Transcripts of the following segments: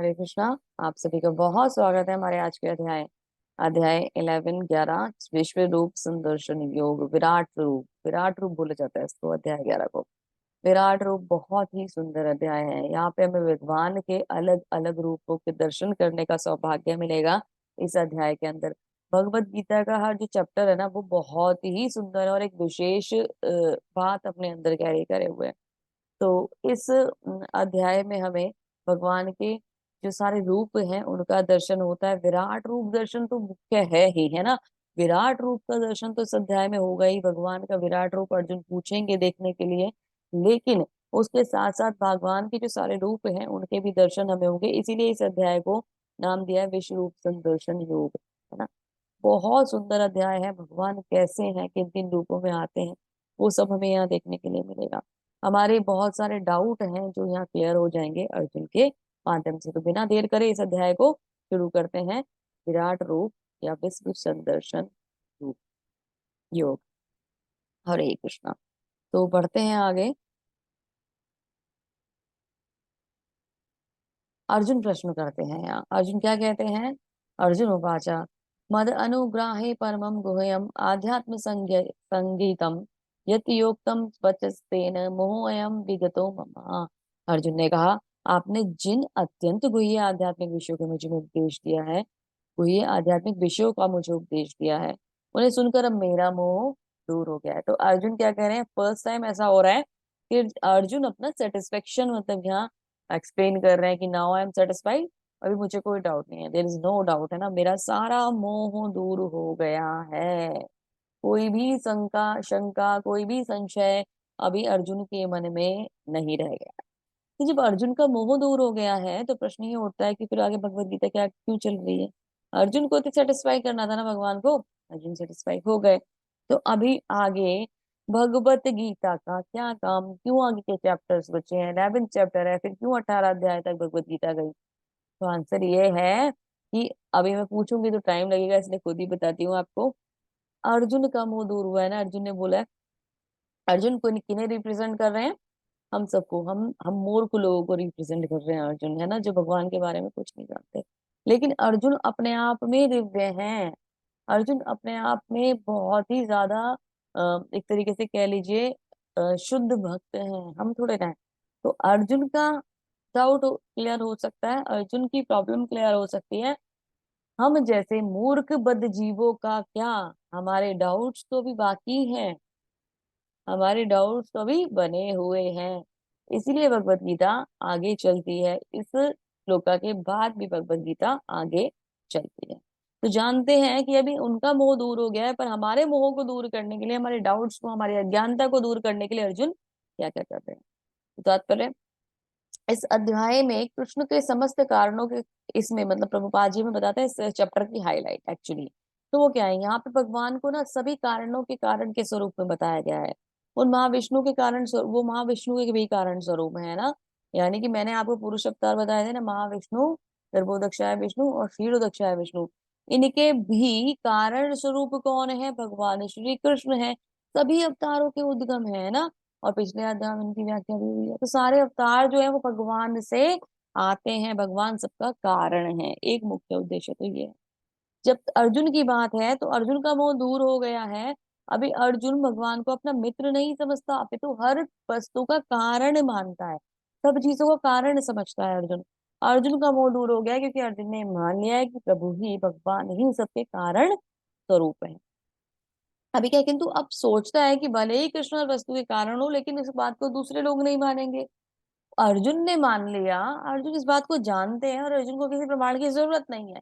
हरे कृष्णा। आप सभी का बहुत स्वागत है हमारे आज के अध्याय अध्याय 11 11 विश्व रूप संदर्शन योग विराट रूप बोला जाता है इसको अध्याय 11 को। विराट रूप बहुत ही सुंदर अध्याय है। यहाँ पे हमें भगवान के अलग अलग रूपों के दर्शन करने का सौभाग्य मिलेगा इस अध्याय के अंदर। भगवत गीता का हर जो चैप्टर है ना वो बहुत ही सुंदर है और एक विशेष बात अपने अंदर कैरी करे हुए है। तो इस अध्याय में हमें भगवान के जो सारे रूप हैं उनका दर्शन होता है। विराट रूप दर्शन तो मुख्य है ही, है ना। विराट रूप का दर्शन तो इस अध्याय में होगा ही। भगवान का विराट रूप अर्जुन पूछेंगे देखने के लिए, लेकिन उसके साथ साथ भगवान के जो सारे रूप हैं उनके भी दर्शन हमें होंगे। इसीलिए इस अध्याय को नाम दिया है विश्व रूप संदर्शन योग, है ना। बहुत सुंदर अध्याय है। भगवान कैसे हैं, किन किन रूपों में आते हैं, वो सब हमें यहाँ देखने के लिए मिलेगा। हमारे बहुत सारे डाउट हैं जो यहाँ क्लियर हो जाएंगे अर्जुन के माध्यम से। तो बिना देर करे इस अध्याय को शुरू करते हैं। विराट रूप या विश्व संदर्शन रूप योग। हरे कृष्णा। तो बढ़ते हैं आगे। अर्जुन प्रश्न करते हैं यहाँ। अर्जुन क्या कहते हैं? अर्जुन उवाचा मद अनुग्राहे परमं गुह्यम आध्यात्म संगीतम यत योक्तम वचस्तेन मोहोयम विगतो मम। अर्जुन ने कहा, आपने जिन अत्यंत गुह्य आध्यात्मिक विषयों के मुझे उपदेश दिया है, गुह्य आध्यात्मिक विषयों का मुझे उपदेश दिया है, उन्हें सुनकर अब मेरा मोह दूर हो गया है। तो अर्जुन क्या कह रहे हैं? फर्स्ट टाइम ऐसा हो रहा है कि अर्जुन अपना सेटिस्फेक्शन मतलब यहाँ एक्सप्लेन कर रहे हैं कि नाउ आई एम सेटिस्फाइड। अभी मुझे कोई डाउट नहीं है, देयर इज नो डाउट, है ना। मेरा सारा मोह दूर हो गया है। कोई भी शंका कोई भी संशय अभी अर्जुन के मन में नहीं रह गया। तो जब अर्जुन का मोह दूर हो गया है तो प्रश्न ये उठता है कि फिर आगे भगवत गीता क्या क्यों चल रही है? अर्जुन को तो सेटिस्फाई करना था ना भगवान को। अर्जुन सेटिस्फाई हो गए, तो अभी आगे भगवत गीता का क्या काम? क्यों आगे के चैप्टर्स बचे हैं? 11 चैप्टर है, फिर क्यों 18 अध्याय तक भगवत गीता गई? तो आंसर ये है कि अभी मैं पूछूंगी तो टाइम लगेगा, इसलिए खुद ही बताती हूँ आपको। अर्जुन का मोह दूर हुआ है ना। अर्जुन ने बोला है, अर्जुन को किन्हें रिप्रेजेंट कर रहे हैं? हम सबको, हम मूर्ख लोगों को रिप्रेजेंट कर रहे हैं अर्जुन, है ना, जो भगवान के बारे में कुछ नहीं जानते। लेकिन अर्जुन अपने आप में दिव्य हैं। अर्जुन अपने आप में बहुत ही ज्यादा एक तरीके से कह लीजिए शुद्ध भक्त हैं। हम थोड़े ना हैं। तो अर्जुन का डाउट क्लियर हो सकता है, अर्जुन की प्रॉब्लम क्लियर हो सकती है। हम जैसे मूर्ख बद्ध जीवों का क्या, हमारे डाउट्स तो भी बाकी हैं, हमारे डाउट्स तो भी बने हुए हैं। इसीलिए भगवत गीता आगे चलती है। इस श्लोका के बाद भी भगवत गीता आगे चलती है। तो जानते हैं कि अभी उनका मोह दूर हो गया है, पर हमारे मोह को दूर करने के लिए, हमारे डाउट्स को, हमारी अज्ञानता को दूर करने के लिए अर्जुन क्या क्या कर रहे हैं। तो तात्पर्य, इस अध्याय में कृष्ण के समस्त कारणों के, इसमें मतलब प्रभुपाद जी में बताते हैं इस चैप्टर की हाईलाइट एक्चुअली। तो वो क्या है, यहाँ पे भगवान को ना सभी कारणों के कारण के स्वरूप में बताया गया है। उन महाविष्णु के कारण वो महाविष्णु के भी कारण स्वरूप है ना। यानी कि मैंने आपको पुरुष अवतार बताए थे ना, महाविष्णु, गर्भोदक्षाय विष्णु और क्षीरोदक्षाय विष्णु। इनके भी कारण स्वरूप कौन है? भगवान श्री कृष्ण है। सभी अवतारों के उद्गम है ना। और पिछले अध्याय में इनकी व्याख्या भी हुई है। तो सारे अवतार जो है वो भगवान से आते हैं, भगवान सबका कारण है। एक मुख्य उद्देश्य तो ये है। जब अर्जुन की बात है तो अर्जुन का मोह दूर हो गया है। अभी अर्जुन भगवान को अपना मित्र नहीं समझता, अपितु हर वस्तु का कारण मानता है। सब चीजों का कारण समझता है अर्जुन। अर्जुन का मोह दूर हो गया है क्योंकि अर्जुन ने मान लिया है कि प्रभु ही, भगवान ही सबके कारण स्वरूप है। अभी क्या, किंतु अब सोचता है कि भले ही कृष्ण और वस्तु के कारण हो, लेकिन इस बात को दूसरे लोग नहीं मानेंगे। अर्जुन ने मान लिया, अर्जुन इस बात को जानते हैं और अर्जुन को किसी प्रमाण की जरूरत नहीं है।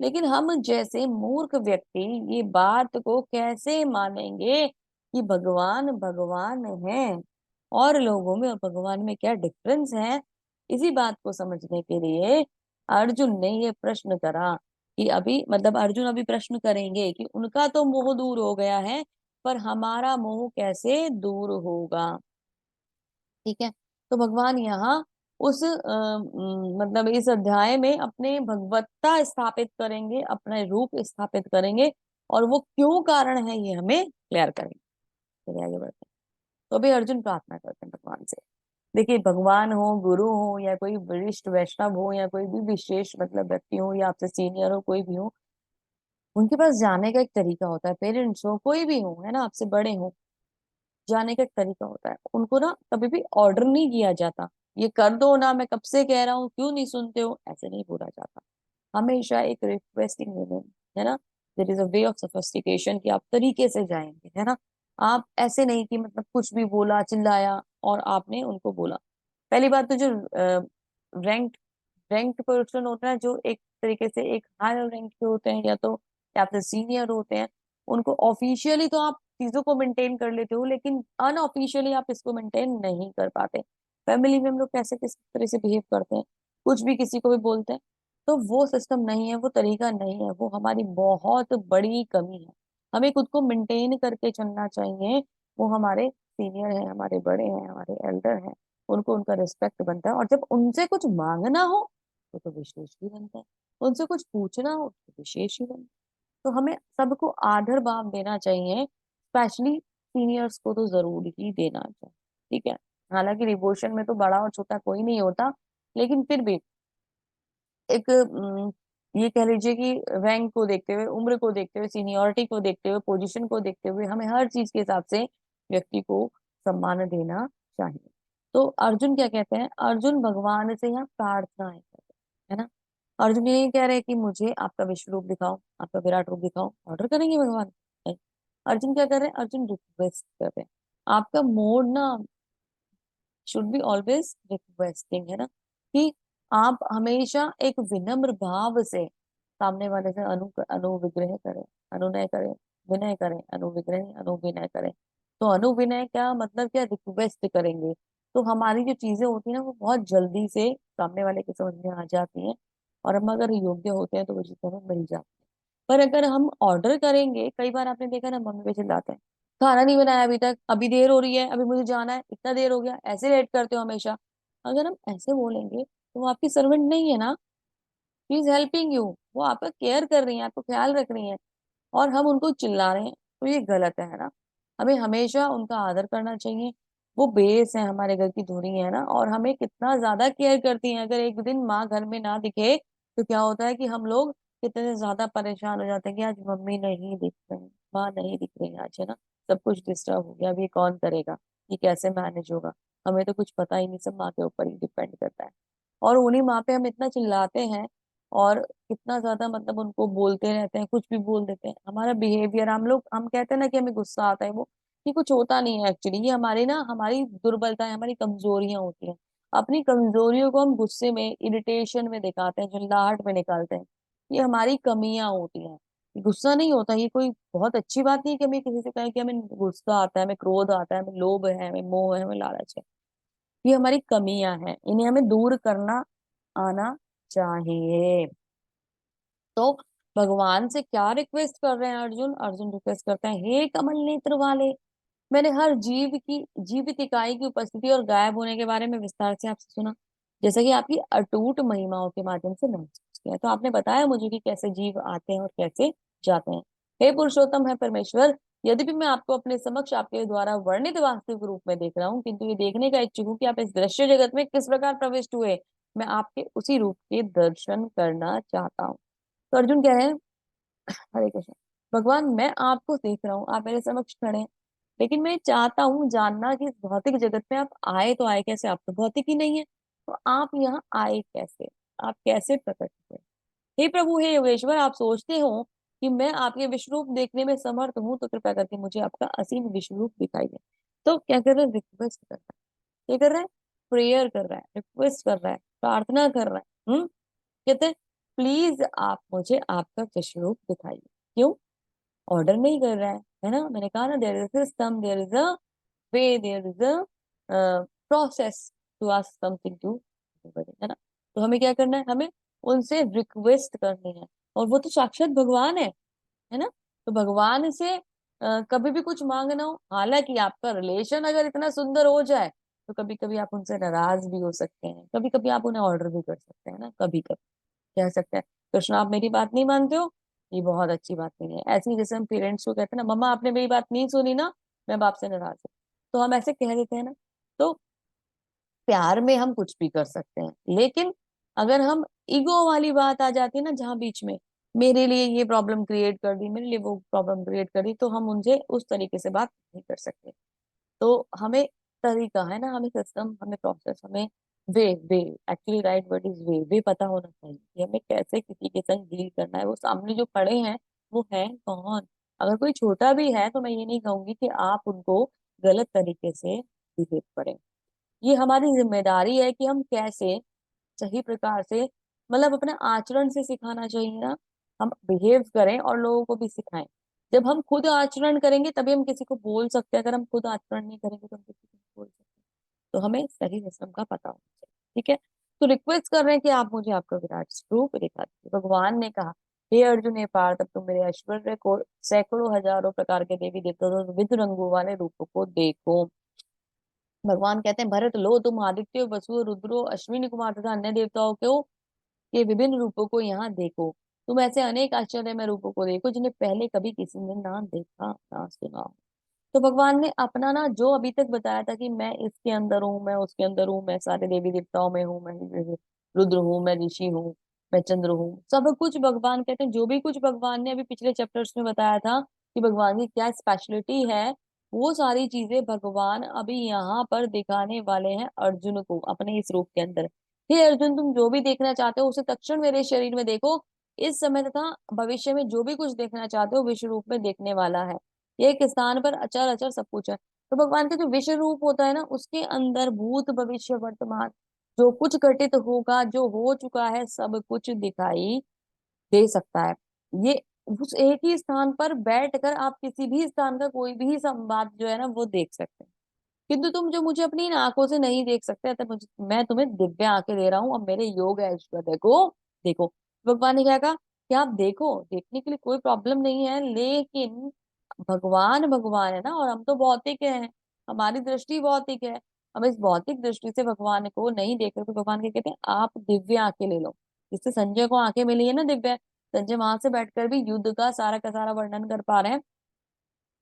लेकिन हम जैसे मूर्ख व्यक्ति ये बात को कैसे मानेंगे कि भगवान भगवान है और लोगों में और भगवान में क्या डिफरेंस है? इसी बात को समझने के लिए अर्जुन ने ये प्रश्न करा कि अभी मतलब अर्जुन अभी प्रश्न करेंगे कि उनका तो मोह दूर हो गया है, पर हमारा मोह कैसे दूर होगा। ठीक है। तो भगवान यहाँ उस मतलब इस अध्याय में अपने भगवत्ता स्थापित करेंगे, अपने रूप स्थापित करेंगे, और वो क्यों कारण है ये हमें क्लियर करेंगे। चलिए आगे बढ़ते हैं। तो अभी अर्जुन प्रार्थना करते हैं भगवान से। देखिए, भगवान हो, गुरु हो, या कोई वरिष्ठ वैष्णव हो, या कोई भी विशेष मतलब व्यक्ति हो, या आपसे सीनियर हो, कोई भी हो, उनके पास जाने का एक तरीका होता है। पेरेंट्स हो, कोई भी हो, है ना, आपसे बड़े हो, जाने का एक तरीका होता है। उनको ना कभी भी ऑर्डर नहीं किया जाता, ये कर दो ना, मैं कब से कह रहा हूँ, क्यों नहीं सुनते हो, ऐसे नहीं बोला जाता। हमेशा एक रिक्वेस्टिंग वे, है ना, there is a way of sophistication, कि आप तरीके से जाएंगे, है ना। आप ऐसे नहीं कि मतलब कुछ भी बोला, चिल्लाया और आपने उनको बोला। पहली बात तो जो रैंक रैंक पर्सन होता है, जो एक तरीके से एक हायर रैंक के होते हैं, या फिर सीनियर होते हैं, उनको ऑफिशियली तो आप चीजों को मेंटेन कर लेते हो, लेकिन अनऑफिशियली आप इसको मेंटेन नहीं कर पाते। फैमिली में हम लोग कैसे किस तरह से बिहेव करते हैं, कुछ भी किसी को भी बोलते हैं, तो वो सिस्टम नहीं है, वो तरीका नहीं है, वो हमारी बहुत बड़ी कमी है। हमें खुद को मेंटेन करके चलना चाहिए। वो हमारे सीनियर हैं, हमारे बड़े हैं, हमारे एल्डर हैं, उनको उनका रिस्पेक्ट बनता है। और जब उनसे कुछ मांगना हो तो विशेष भी बनता है, उनसे कुछ पूछना हो तो विशेष ही बनता है। तो हमें सबको आदर भाव देना चाहिए, स्पेशली सीनियर्स को तो जरूर ही देना चाहिए। ठीक है, हालांकि डिवोशन में तो बड़ा और छोटा कोई नहीं होता, लेकिन फिर भी एक ये कह लीजिए कि रैंक को देखते हुए, उम्र को देखते हुए, सीनियोरिटी को देखते हुए, पोजीशन को देखते हुए, हमें हर चीज के हिसाब से व्यक्ति को सम्मान देना चाहिए। तो अर्जुन क्या कहते हैं, अर्जुन भगवान से यहाँ प्रार्थनाएं करते हैं, है ना। अर्जुन ये कह रहे हैं कि मुझे आपका विश्व रूप दिखाओ, आपका विराट रूप दिखाओ, ऑर्डर करेंगे भगवान? नहीं। अर्जुन क्या कर रहे हैं, अर्जुन रिक्वेस्ट कर रहे हैं। आपका मोड ना शुड बी ऑलवेज रिक्वेस्टिंग, है ना, कि आप हमेशा एक विनम्र भाव से सामने वाले से अनुविग्रह करें, अनुनय करें, विनय करें, अनुविग्रह अनुविनय करें। तो अनुविनय क्या मतलब, क्या रिक्वेस्ट करेंगे तो हमारी जो चीजें होती है ना, वो बहुत जल्दी से सामने वाले के समझ में आ जाती हैं, और हम अगर योग्य होते हैं तो वो चीजें हमें मिल जाती है। पर अगर हम ऑर्डर करेंगे, कई बार आपने देखा ना, मम्मी पे चिल्लाते हैं, खाना नहीं बनाया अभी तक, अभी देर हो रही है, अभी मुझे जाना है, इतना देर हो गया, ऐसे लेट करते हो हमेशा। अगर हम ऐसे बोलेंगे तो वो आपकी सर्वेंट नहीं है ना, शी इज हेल्पिंग यू, वो आपका केयर कर रही है, आपको ख्याल रख रही है, और हम उनको चिल्ला रहे हैं, तो ये गलत है ना। हमें हमेशा उनका आदर करना चाहिए। वो बेस है, हमारे घर की धुरी है ना, और हमें कितना ज्यादा केयर करती है। अगर एक दिन माँ घर में ना दिखे तो क्या होता है कि हम लोग कितने ज्यादा परेशान हो जाते हैं कि आज मम्मी नहीं दिख रही, माँ नहीं दिख रही आज, है ना, सब कुछ डिस्टर्ब हो गया, अभी ये कौन करेगा, ये कैसे मैनेज होगा। हमें तो कुछ पता ही नहीं, सब माँ के ऊपर ही डिपेंड करता है। और उन्हीं माँ पे हम इतना चिल्लाते हैं, और कितना ज्यादा मतलब उनको बोलते रहते हैं, कुछ भी बोल देते हैं। हमारा बिहेवियर, हम कहते हैं ना कि हमें गुस्सा आता है, वो कि कुछ होता नहीं है एक्चुअली, ये हमारी दुर्बलता है, हमारी कमजोरियां होती हैं। अपनी कमजोरियों को हम गुस्से में, इरिटेशन में दिखाते हैं, चिल्लाहट में निकालते हैं। ये हमारी कमियां होती हैं। गुस्सा नहीं होता, ये कोई बहुत अच्छी बात नहीं है कि हमें किसी से कहें कि हमें गुस्सा आता है, हमें क्रोध आता है, हमें लोभ है, हमें मोह है, हमें लालच है। ये हमारी कमियां हैं, इन्हें हमें दूर करना आना चाहिए। तो भगवान से क्या रिक्वेस्ट कर रहे हैं अर्जुन, अर्जुन रिक्वेस्ट करते हैं, हे कमल नेत्र वाले, मैंने हर जीवित इकाई की उपस्थिति और गायब होने के बारे में विस्तार से आपसे सुना, जैसा कि आपकी अटूट महिमाओं के माध्यम से महसूस किया। तो आपने बताया मुझे कि कैसे जीव आते हैं और कैसे जाते हैं। हे पुरुषोत्तम है परमेश्वर, यद्यपि मैं आपको अपने समक्ष आपके द्वारा वर्णित वास्तविक रूप में देख रहा हूँ, किंतु ये देखने का इच्छुक हूँ कि आप इस दृश्य जगत में किस प्रकार प्रविष्ट हुए। मैं आपके उसी रूप के दर्शन करना चाहता हूँ। तो अर्जुन कह रहे हैं, हरे कृष्ण, भगवान मैं आपको देख रहा हूँ, आप मेरे समक्ष खड़े हैं, लेकिन मैं चाहता हूँ जानना कि इस भौतिक जगत में आप आए तो आए कैसे, आप तो भौतिक ही नहीं है, तो आप यहाँ आए कैसे, आप कैसे प्रकट हुए। हे प्रभु, हे योगेश्वर, आप सोचते हो कि मैं आपके विश्व रूप देखने में समर्थ हूँ, तो कृपया करके मुझे आपका असीम विश्व रूप दिखाइए। तो क्या कर रहे हैं, रिक्वेस्ट कर रहा है, क्या कर रहा है, प्रेयर कर रहा है, रिक्वेस्ट कर रहा है, प्रार्थना कर रहा है। कहते हैं, प्लीज आप मुझे आपका विश्व रूप दिखाइए। क्यों, ऑर्डर नहीं कर रहा है ना। मैंने कहा ना, there is a system, there is a way, there is a process to ask something to, है ना। तो हमें क्या करना है, हमें उनसे रिक्वेस्ट करनी है, और वो तो साक्षात भगवान है ना। तो भगवान से कभी भी कुछ मांगना हो, हालांकि आपका रिलेशन अगर इतना सुंदर हो जाए, तो कभी कभी आप उनसे नाराज भी हो सकते हैं, कभी कभी आप उन्हें ऑर्डर भी कर सकते हैं ना, कभी कभी कह सकते हैं, कृष्ण आप मेरी बात नहीं मानते हो, ये बहुत अच्छी बात नहीं है। ऐसे ही जैसे हम पेरेंट्स को कहते हैं ना, मम्मा आपने मेरी बात नहीं सुनी ना, मैं बाप से नाराज हूँ, तो हम ऐसे कह देते हैं ना। तो प्यार में हम कुछ भी कर सकते हैं, लेकिन अगर हम ईगो वाली बात आ जाती है ना, जहां बीच में मेरे लिए ये प्रॉब्लम क्रिएट कर दी, मेरे लिए वो प्रॉब्लम क्रिएट कर दी, तो हम उनसे उस तरीके से बात नहीं कर सकते। तो हमें तरीका है ना, हमें सिस्टम, हमें प्रोसेस, हमें way way actually right word is way पता होना चाहिए कि हमें कैसे किसी के संग डील करना है। वो सामने जो खड़े हैं वो है कौन? अगर कोई छोटा भी है तो मैं ये नहीं कहूंगी कि आप उनको गलत तरीके से बिहेव करें। ये हमारी जिम्मेदारी है कि हम कैसे सही प्रकार से, मतलब अपने आचरण से सिखाना चाहिए ना, हम बिहेव करें और लोगों को भी सिखाएं। जब हम खुद आचरण करेंगे तभी हम किसी को बोल सकते हैं, अगर हम खुद आचरण नहीं करेंगे तो हम किसी को नहीं बोल सकते। तो हमें सही सिस्टम का पता होना चाहिए। ठीक है, तो रिक्वेस्ट कर रहे हैं कि आप मुझे आपका विराट स्वरूप दिखा दीजिए। भगवान ने कहा, हे अर्जुन, हे पार्थ, अब तुम मेरे ऐश्वर्य को, सैकड़ों हजारों प्रकार के देवी देवताओं विविध रंगों वाले रूपों को देखो। भगवान कहते हैं, भरत लो, तुम आदित्य, वसु, रुद्रो, अश्विनी कुमार तथा अन्य देवताओं को के विभिन्न रूपों को यहाँ देखो। तुम ऐसे अनेक आश्चर्यमय रूपों को देखो जिन्हें पहले कभी किसी ने ना देखा ना सुना। तो भगवान ने अपना ना जो अभी तक बताया था कि मैं इसके अंदर हूँ, मैं उसके अंदर हूँ, मैं सारे देवी देवताओं में हूँ, मैं रुद्र हूँ, मैं ऋषि हूँ, मैं चंद्र हूँ, सब कुछ भगवान कहते हैं। जो भी कुछ भगवान ने अभी पिछले चैप्टर्स में बताया था कि भगवान की क्या स्पेशलिटी है, वो सारी चीजें भगवान अभी यहाँ पर दिखाने वाले हैं अर्जुन को अपने इस रूप के अंदर। हे अर्जुन, तुम जो भी देखना चाहते हो उसे तत्क्षण मेरे शरीर में देखो। इस समय तथा भविष्य में जो भी कुछ देखना चाहते हो विश्व रूप में देखने वाला है। एक स्थान पर अचर अचर सब कुछ है। तो भगवान का जो विश्व रूप होता है ना, उसके अंदर भूत भविष्य वर्तमान जो कुछ घटित होगा, जो हो चुका है, सब कुछ दिखाई दे सकता है। ये उस एक ही स्थान पर बैठकर आप किसी भी स्थान का कोई भी संवाद जो है ना वो देख सकते हैं। किंतु तुम जो मुझे अपनी इन आंखों से नहीं देख सकते, तो मुझे, मैं तुम्हें दिव्य आंखें दे रहा हूँ, अब मेरे योग है ऐश्वर्य को देखो। भगवान ने क्या कहा कि आप देखो, देखने के लिए कोई प्रॉब्लम नहीं है, लेकिन भगवान भगवान है ना, और हम तो भौतिक हैं, हमारी दृष्टि भौतिक है। हम इस भौतिक दृष्टि से भगवान को नहीं देख रहे, तो भगवान क्या कहते हैं, आप दिव्य आंखें ले लो। जिससे संजय को आंखें मिली है ना दिव्य, संजय वहां से बैठकर भी युद्ध का सारा वर्णन कर पा रहे हैं।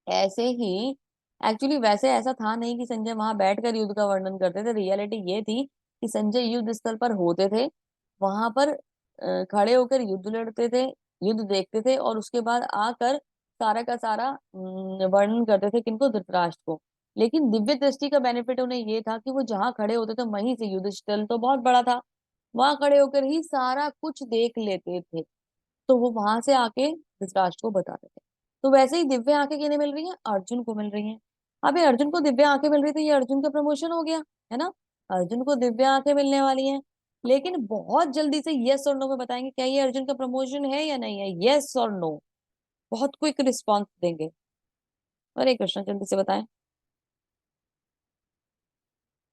ऐसे ही एक्चुअली वैसे ऐसा था नहीं कि संजय वहां बैठकर युद्ध का वर्णन करते थे, रियलिटी ये थी कि संजय युद्ध स्थल पर होते थे, वहां पर खड़े होकर युद्ध लड़ते थे, युद्ध देखते थे, और उसके बाद आकर सारा का सारा वर्णन करते थे, किनको, धृतराष्ट्र को। लेकिन दिव्य दृष्टि का बेनिफिट उन्हें ये था कि वो जहां खड़े होते थे वहीं से, युद्ध स्थल तो बहुत बड़ा था, वहां खड़े होकर ही सारा कुछ देख लेते थे। तो वो वहां से आके धृतराष्ट्र को बताते थे। तो वैसे ही दिव्य आंखें किन्हें मिल रही हैं, अर्जुन को मिल रही हैं। अब ये अर्जुन को दिव्य आंखें मिल रही थी, ये अर्जुन का प्रमोशन हो गया, है ना। अर्जुन को दिव्य आंखें मिलने वाली हैं, लेकिन बहुत जल्दी से यस और नो में बताएंगे क्या ये अर्जुन का प्रमोशन है या नहीं है, यस और नो, बहुत क्विक रिस्पॉन्स देंगे। हरे कृष्ण, जल्दी से बताएं,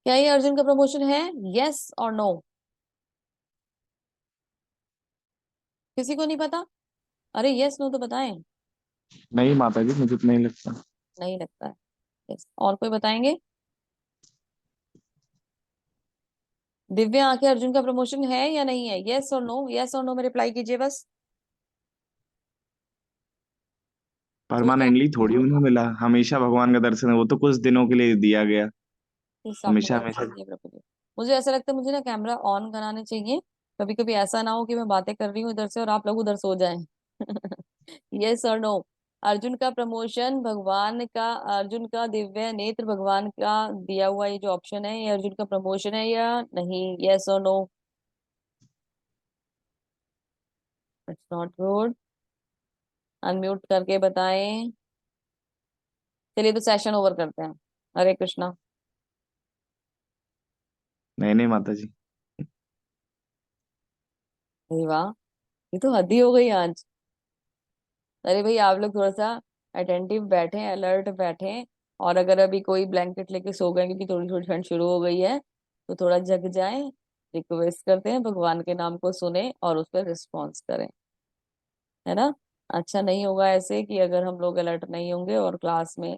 क्या ये अर्जुन का प्रमोशन है, यस और नो? किसी को नहीं पता? अरे यस नो तो बताएं। नहीं माता जी, मुझे तो नहीं लगता। नहीं लगता है। यस, और कोई बताएंगे? दिव्य आंखें अर्जुन का प्रमोशन है या नहीं है, यस और नो, यस और नो में रिप्लाई कीजिए बस। ठीक है, परमानेंटली थोड़ी उन्हें मिला, हमेशा भगवान का दर्शन है, वो तो कुछ दिनों के लिए दिया गया। इस आपकी हमेशा बात हमेशा। सही है प्रभु जी। मुझे ऐसा लगता है मुझे ना कैमरा ऑन कराने चाहिए। कभी कभी ऐसा ना हो कि मैं बातें कर रही हूँ इधर से और आप लोग उधर सो जाएं। यस और नो, अर्जुन का प्रमोशन भगवान का, अर्जुन का दिव्य नेत्र भगवान का दिया हुआ ये जो ऑप्शन है, ये अर्जुन का प्रमोशन है या नहीं, यस और no? It's not good, unmute करके बताएं। चलिए तो सेशन ओवर करते हैं। हरे कृष्णा। नहीं नहीं माता जी। अरे वाह, ये तो हद ही हो गई आज। अरे भाई आप लोग थोड़ा सा अटेंटिव बैठे, अलर्ट बैठे, और अगर अभी कोई ब्लैंकेट लेके सो गए क्योंकि थोड़ी थोड़ी ठंड शुरू हो गई है, तो थोड़ा जग जाए। रिक्वेस्ट करते हैं भगवान के नाम को सुने और उस पर रिस्पॉन्स करें, है ना। अच्छा नहीं होगा ऐसे कि अगर हम लोग अलर्ट नहीं होंगे और क्लास में,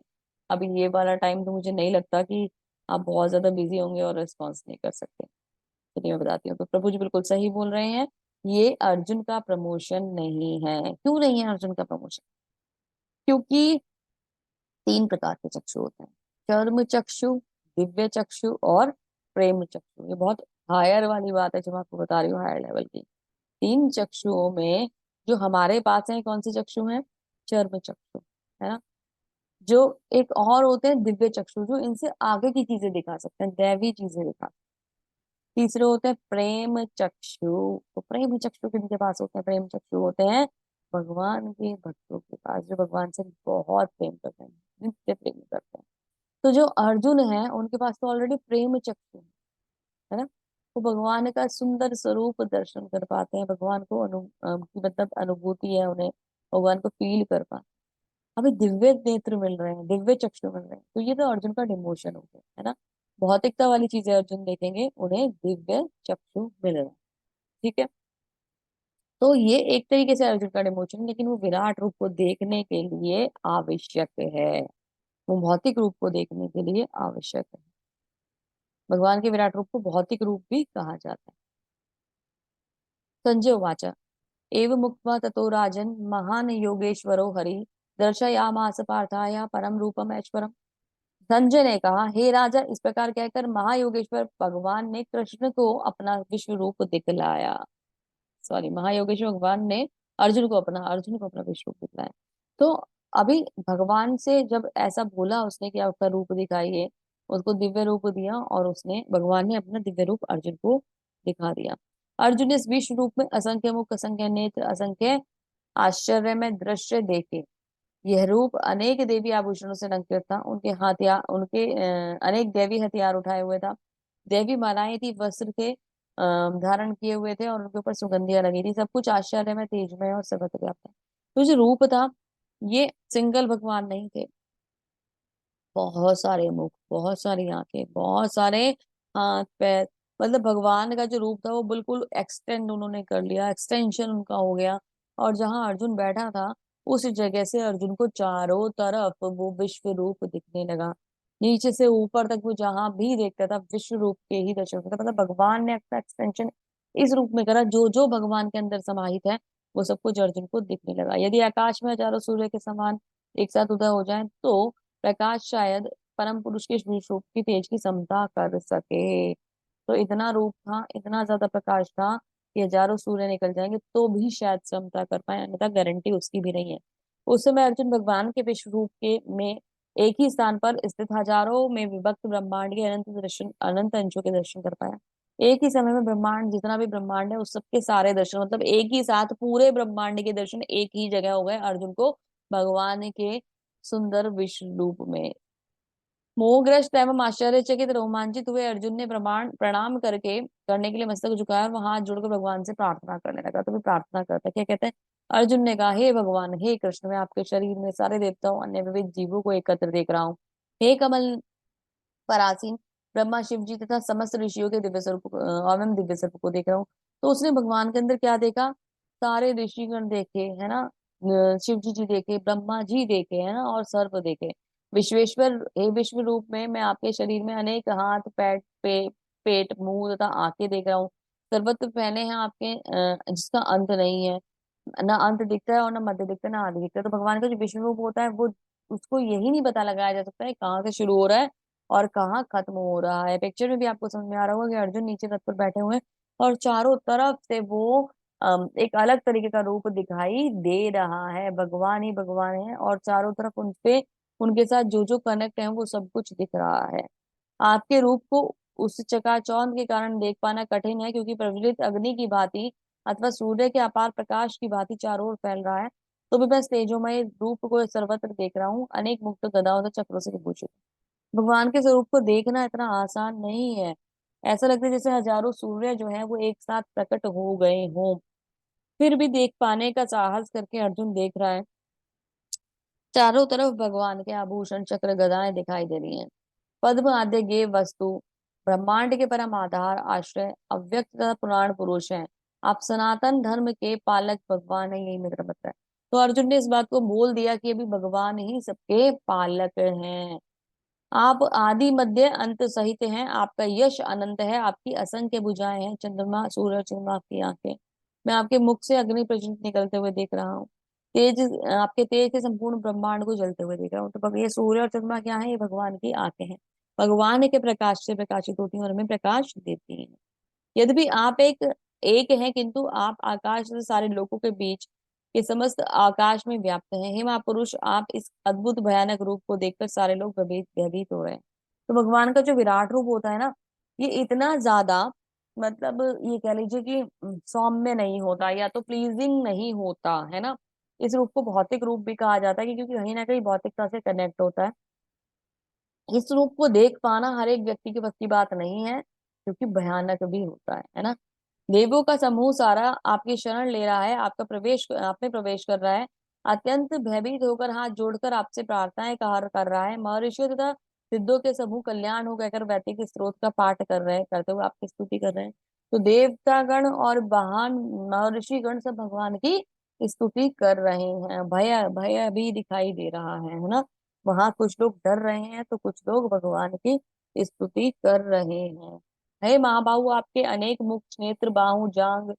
अभी ये वाला टाइम तो मुझे नहीं लगता कि आप बहुत ज्यादा बिजी होंगे और रिस्पॉन्स नहीं कर सकते। चलिए मैं बताती हूँ, तो प्रभु जी बिल्कुल सही बोल रहे हैं, ये अर्जुन का प्रमोशन नहीं है। क्यों नहीं है अर्जुन का प्रमोशन? क्योंकि तीन प्रकार के चक्षु होते हैं, चर्म चक्षु, दिव्य चक्षु और प्रेम चक्षु, ये बहुत हायर वाली बात है जो मैं आपको बता रही हूँ, हायर लेवल की। 3 चक्षुओं में जो हमारे पास है कौन से चक्षु हैं? चर्म चक्षु, है ना। जो एक और होते हैं दिव्य चक्षु, जो इनसे आगे की चीजें दिखा सकते हैं, दैवी चीजें दिखा। तीसरे होते हैं प्रेम चक्षु। तो प्रेम चक्षु किनके पास होते हैं? प्रेम चक्षु होते हैं भगवान के भक्तों के पास, जो भगवान से बहुत प्रेम करते हैं, नित्य प्रेम करते हैं। तो जो अर्जुन है उनके पास तो ऑलरेडी प्रेम चक्षु है ना। वो भगवान का सुंदर स्वरूप दर्शन कर पाते हैं, भगवान को की मतलब अनुभूति है उन्हें, भगवान को फील कर पाते हैं। अभी दिव्य नेत्र मिल रहे हैं, दिव्य चक्षु मिल रहे हैं, तो ये तो अर्जुन का डिमोशन हो गया, है ना। भौतिकता वाली चीजें अर्जुन देखेंगे, उन्हें दिव्य चक्षु मिल रहे हैं। ठीक है। तो ये एक तरीके से अर्जुन का डिमोशन, लेकिन वो विराट रूप को देखने के लिए आवश्यक है, वो भौतिक रूप को देखने के लिए आवश्यक है। भगवान के विराट रूप को भौतिक रूप भी कहा जाता है। संजय उवाच एव मुक्त्वा ततो राजन् महान योगेश्वरो हरि दर्शयामास पार्थाय परम रूपम ऐश्वरम। संजय ने कहा, हे राजा, इस प्रकार कहकर महायोगेश्वर भगवान ने कृष्ण को अपना विश्व रूप दिखलाया। सॉरी, महायोगेश्वर भगवान ने अर्जुन को अपना विश्व रूप दिखलाया। तो अभी भगवान से जब ऐसा बोला उसने कि आपका रूप दिखाइए, उसको दिव्य रूप दिया, और उसने भगवान ने अपना दिव्य रूप अर्जुन को दिखा दिया। अर्जुन ने इस विश्व रूप में असंख्य मुख, असंख्य नेत्र, असंख्य आश्चर्य में दृश्य देखे। यह रूप अनेक देवी आभूषणों से अलंकृत था, उनके अनेक देवी हथियार उठाए हुए था। देवी मालाएं थी, वस्त्र थे धारण किए हुए थे, और उनके ऊपर सुगंधियां लगी थी। सब कुछ आश्चर्य में, तेजमय और सर्वत्र व्यापक था। तो जो रूप था, ये सिंगल भगवान नहीं थे, बहुत सारे मुख, बहुत सारी आंखें, बहुत सारे हाथ पैर, मतलब भगवान का जो रूप था वो बिल्कुल एक्सटेंड उन्होंने कर लिया, एक्सटेंशन उनका हो गया। और जहां अर्जुन बैठा था उस जगह से अर्जुन को चारों तरफ वो विश्व रूप दिखने लगा। नीचे से ऊपर तक वो जहां भी देखता था विश्व रूप के ही दर्शन होता था। मतलब भगवान ने अपना एक्सटेंशन इस रूप में करा, जो जो भगवान के अंदर समाहित है वो सब कुछ अर्जुन को दिखने लगा। यदि आकाश में हजारों सूर्य के समान एक साथ उदय हो जाए तो प्रकाश शायद परम पुरुष के रूप की तेज की समता कर सके। तो इतना रूप था, इतना ज्यादा प्रकाश था कि हजारों सूर्य निकल जाएंगे तो भी शायद समता कर पाए, अन्यथा गारंटी उसकी भी नहीं है। उस समय अर्जुन भगवान के विश्व रूप के में एक ही स्थान पर स्थित हजारों में विभक्त ब्रह्मांड के अनंत अंशों के दर्शन कर पाया। एक ही समय में ब्रह्मांड, जितना भी ब्रह्मांड है उस सबके सारे दर्शन, मतलब एक ही साथ पूरे ब्रह्मांड के दर्शन एक ही जगह हो गए अर्जुन को, भगवान के सुंदर विश्व रूप में। मोहग्रस्त एवं आश्चर्यचकित रोमांचित हुए अर्जुन ने प्रमाण प्रणाम करने के लिए मस्तक झुकाया, और वहां हाथ जोड़कर भगवान से प्रार्थना करने लगा। तो भी प्रार्थना करता है, क्या कहते हैं? अर्जुन ने कहा, हे भगवान, हे कृष्ण, मैं आपके शरीर में सारे देवताओं, अन्य विविध जीवों को एकत्र देख रहा हूँ। हे कमल परासीन, ब्रह्मा, शिव जी तथा समस्त ऋषियों के दिव्य स्वरूप और मैं दिव्य स्वरूप को देख रहा हूँ। तो उसने भगवान के अंदर क्या देखा? सारे ऋषिगण देखे, है ना। शिव जी देखे, ब्रह्मा जी देखे, है ना, और सर्प देखे। विश्वेश्वर, हे विश्व रूप में मैं आपके शरीर में अनेक हाथ, पेट, मुंह तथा आंखें देख रहा हूँ। सर्वत्र फैले हैं आपके, जिसका अंत नहीं है, ना अंत दिखता है और ना मध्य दिखता है, ना आदि दिखता है। तो भगवान का जो विश्व रूप होता है वो, उसको यही नहीं पता लगाया जा सकता है कहाँ से शुरू हो रहा है और कहाँ खत्म हो रहा है। पिक्चर में भी आपको समझ में आ रहा होगा कि अर्जुन नीचे रथ पर बैठे हुए हैं और चारों तरफ से वो एक अलग तरीके का रूप दिखाई दे रहा है, भगवान ही भगवान है, और चारों तरफ उनपे, उनके साथ जो जो कनेक्ट है वो सब कुछ दिख रहा है। आपके रूप को उस चकाचौंध के कारण देख पाना कठिन है, क्योंकि प्रज्वलित अग्नि की भांति अथवा सूर्य के अपार प्रकाश की भांति चारों ओर फैल रहा है। तो भी मैं इस तेजोमय रूप को सर्वत्र देख रहा हूँ, अनेक मुक्त गदाओं तथा चक्रों से विभूषित। भगवान के स्वरूप को देखना इतना आसान नहीं है। ऐसा लगता है जैसे हजारों सूर्य जो है वो एक साथ प्रकट हो गए हों। फिर भी देख पाने का साहस करके अर्जुन देख रहा है। चारों तरफ भगवान के आभूषण, चक्र, गदाएं दिखाई दे रही हैं। पद्म आद्य गे वस्तु ब्रह्मांड के परम आधार, आश्रय, अव्यक्त तथा पुराण पुरुष हैं। आप सनातन धर्म के पालक भगवान है, यही मेरा मतलब है। तो अर्जुन ने इस बात को बोल दिया कि अभी भगवान ही सबके पालक हैं। आप आदि मध्य अंत सहित हैं, आपका यश अनंत है, आपकी असंख्य भुजाएं हैं, चंद्रमा, सूर्य, चंद्रमा आपकी आंखें। मैं आपके मुख से अग्नि प्रज्वलित निकलते हुए देख रहा हूँ। तेज, आपके तेज से संपूर्ण ब्रह्मांड को जलते हुए देख रहा हूँ। तो ये सूर्य और चंद्रमा क्या है? ये भगवान की आंखें हैं। भगवान के प्रकाश से प्रकाशित होती हैं और हमें प्रकाश देती हैं। यद्यपि आप एक एक हैं, किंतु आप आकाश से सारे लोगों के बीच के समस्त आकाश में व्याप्त हैं। हे महापुरुष, आप इस अद्भुत भयानक रूप को देखकर सारे लोग भयभीत भयभीत हो रहे हैं। तो भगवान का जो विराट रूप होता है ना, ये इतना ज्यादा, मतलब ये कह लीजिए कि सौम्य नहीं होता या तो प्लीजिंग नहीं होता है ना। इस रूप को भौतिक रूप भी कहा जाता है, क्योंकि कहीं ना कहीं भौतिकता से कनेक्ट होता है। इस रूप को देख पाना हर एक व्यक्ति के बस की बात नहीं है, क्योंकि भयानक भी होता है ना। देवों का समूह सारा आपकी शरण ले रहा है, आपका प्रवेश आप में प्रवेश कर रहा है। अत्यंत भयभीत होकर हाथ जोड़कर आपसे प्रार्थनाएं कर रहा है। महर्षियों तथा सिद्धों के समूह कल्याण हो कहकर वैदिक स्त्रोत का पाठ कर रहे हैं, करते हुए आपकी स्तुति कर रहे हैं। तो देवता गण और महान महर्षि गण सब भगवान की स्तुति कर रहे हैं। भय भय भी दिखाई दे रहा है ना। वहां कुछ लोग डर रहे हैं तो कुछ लोग भगवान की स्तुति कर रहे हैं। हे महाबाहु, आपके अनेक मुख, नेत्र, बाहु, जांग,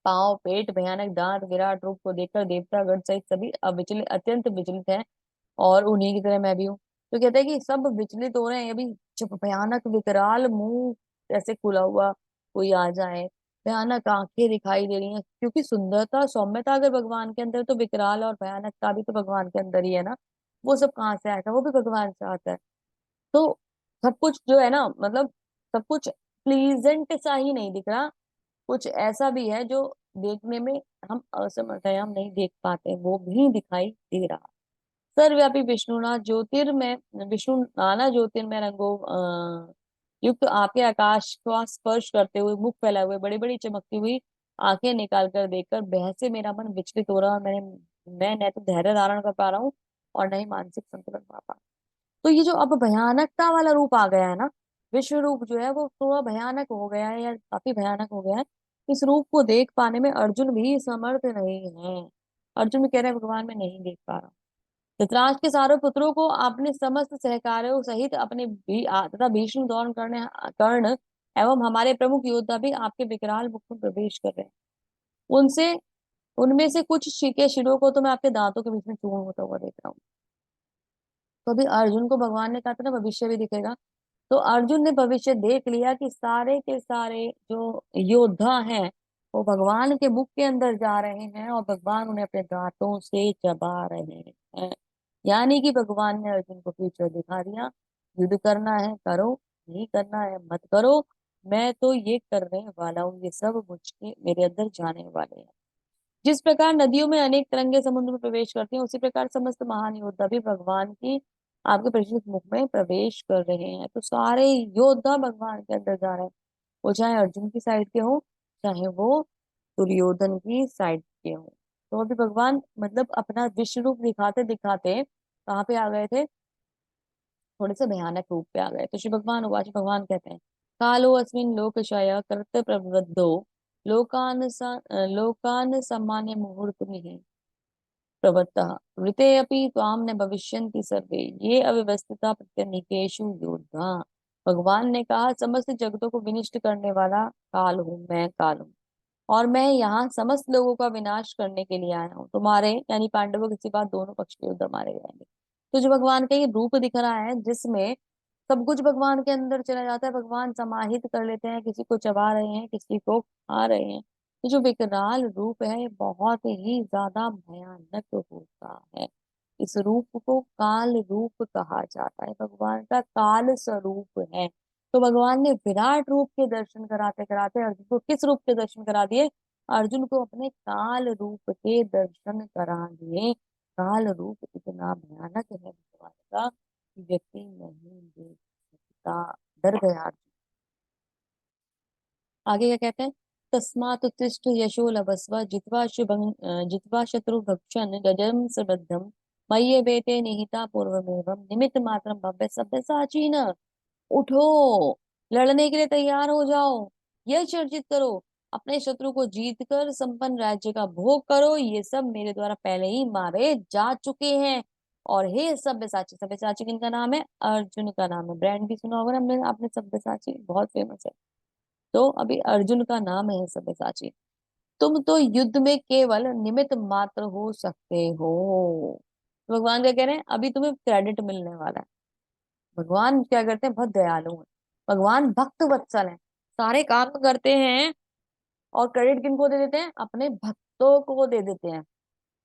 पांव, पेट, भयानक दांत, विराट रूप को देखकर देवतागण सहित सभी अविचलित, अत्यंत विचलित हैं। और उन्हीं की तरह मैं भी हूँ। तो कहते हैं कि सब विचलित हो रहे हैं। अभी जब भयानक विकराल मुंह ऐसे खुला हुआ कोई आ जाए, भयानक आंखें दिखाई दे रही हैं, क्योंकि सुंदरता सौम्यता अगर भगवान के अंदर है, तो विकराल और भयानकता भी तो भगवान के अंदर ही है ना। वो सब कहाँ से आएगा, वो भी भगवान से आता है। तो सब कुछ जो है ना, मतलब सब कुछ प्लीजेंट सा ही नहीं दिख रहा, कुछ ऐसा भी है जो देखने में हम असमर्थ है, हम नहीं देख पाते, वो भी दिखाई दे रहा। सर्वव्यापी विष्णु नाना ज्योतिर्मय रंगों युक्त आपके आकाश को स्पर्श करते हुए, मुख फैलाए हुए, बड़ी बड़ी चमकती हुई आंखें निकाल कर देखकर भय से मेरा मन विचलित हो रहा है। और मैं न तो धैर्य धारण कर पा रहा हूँ और न ही मानसिक संतुलन पा पा रहा हूं। तो ये जो अब भयानकता वाला रूप आ गया है ना, विश्व रूप जो है वो थोड़ा भयानक हो गया है या काफी भयानक हो गया है। इस रूप को देख पाने में अर्जुन भी समर्थ नहीं है। अर्जुन भी कह रहे हैं भगवान मैं नहीं देख पा रहा। धृतराष्ट्र के सारे पुत्रों को आपने समस्त सहकारियों सहित अपने तथा भीष्म, द्रोण, कर्ण एवं हमारे प्रमुख योद्धा भी आपके विकराल मुख में प्रवेश कर रहे हैं। उनसे उनमें से कुछ के शिरों को तो मैं आपके दांतों के बीच में चूर्ण होता हुआ देख रहा हूँ। तो अभी अर्जुन को भगवान ने कहा था ना भविष्य भी दिखेगा। तो अर्जुन ने भविष्य देख लिया कि सारे के सारे जो योद्धा हैं वो भगवान के मुख के अंदर जा रहे हैं और भगवान उन्हें अपने दांतों से चबा रहे हैं। यानी कि भगवान ने अर्जुन को फ्यूचर दिखा दिया। युद्ध करना है करो, नहीं करना है मत करो, मैं तो ये करने वाला हूँ, ये सब मुझके मेरे अंदर जाने वाले हैं। जिस प्रकार नदियों में अनेक तरंगे समुद्र में प्रवेश करती हैं, उसी प्रकार समस्त महान योद्धा भी भगवान की आपके प्रशस्त मुख में प्रवेश कर रहे हैं। तो सारे योद्धा भगवान के अंदर जा रहे हैं, वो चाहे अर्जुन की साइड के हो, चाहे वो दुर्योधन की साइड के हो। तो अभी भगवान मतलब अपना विश्व रूप दिखाते दिखाते कहाँ पे आ गए थे, थोड़े से भयानक रूप पे आ गए। तो श्री भगवान उवाच, भगवान कहते हैं कालो अस्मिन् लोकशय कर्त प्रवृद्धो लोकान सम्मान्य मुहूर्त में प्रवृत्तः ऋते अपि त्वां न भविष्यन्ति सर्वे ये अव्यवस्थिता प्रत्यनीकेषु योद्धा। भगवान ने कहा समस्त जगतों को विनिष्ट करने वाला काल हूँ, मैं काल हूँ, और मैं यहाँ समस्त लोगों का विनाश करने के लिए आया हूँ। तुम्हारे यानी पांडवों के सिवा दोनों पक्ष के योद्धा मारे जाएंगे। तो जो भगवान का ये रूप दिख रहा है जिसमें सब कुछ भगवान के अंदर चला जाता है, भगवान समाहित कर लेते हैं, किसी को चबा रहे हैं, किसी को खा रहे हैं। ये जो विकराल रूप है ये बहुत ही ज्यादा भयानक होता है। इस रूप को काल रूप कहा जाता है, भगवान का काल स्वरूप है। तो भगवान ने विराट रूप के दर्शन कराते कराते अर्जुन को किस रूप के दर्शन करा दिए, अर्जुन को अपने काल रूप के दर्शन करा दिए। काल रूप इतना भयानक है भगवान का कि व्यक्ति नहीं देख सकता। डर गया अर्जुन। आगे क्या कहते हैं, तस्मात् उत्तिष्ठ यशो लभस्व जित्वा शत्रु भक्षण गजम सबद्धम मय्ये वेते निहिता पूर्वमेवं निमित्त मात्रम भव्य सभ्य साचीन। उठो, लड़ने के लिए तैयार हो जाओ, यश अर्जित करो, अपने शत्रु को जीत कर संपन्न राज्य का भोग करो, ये सब मेरे द्वारा पहले ही मारे जा चुके हैं। और हे सब्यसाची, सब्यसाची किनका नाम है, अर्जुन का नाम है। ब्रांड भी सुना होगा ना आपने, सब्यसाची बहुत फेमस है। तो अभी अर्जुन का नाम है सब्यसाची। तुम तो युद्ध में केवल निमित्त मात्र हो सकते हो। भगवान क्या कह रहे हैं, अभी तुम्हें क्रेडिट मिलने वाला है। भगवान क्या करते हैं, बहुत दयालु हैं। भगवान भक्त वत्सल हैं, सारे काम करते हैं और क्रेडिट किनको दे देते हैं, अपने भक्तों को दे देते हैं।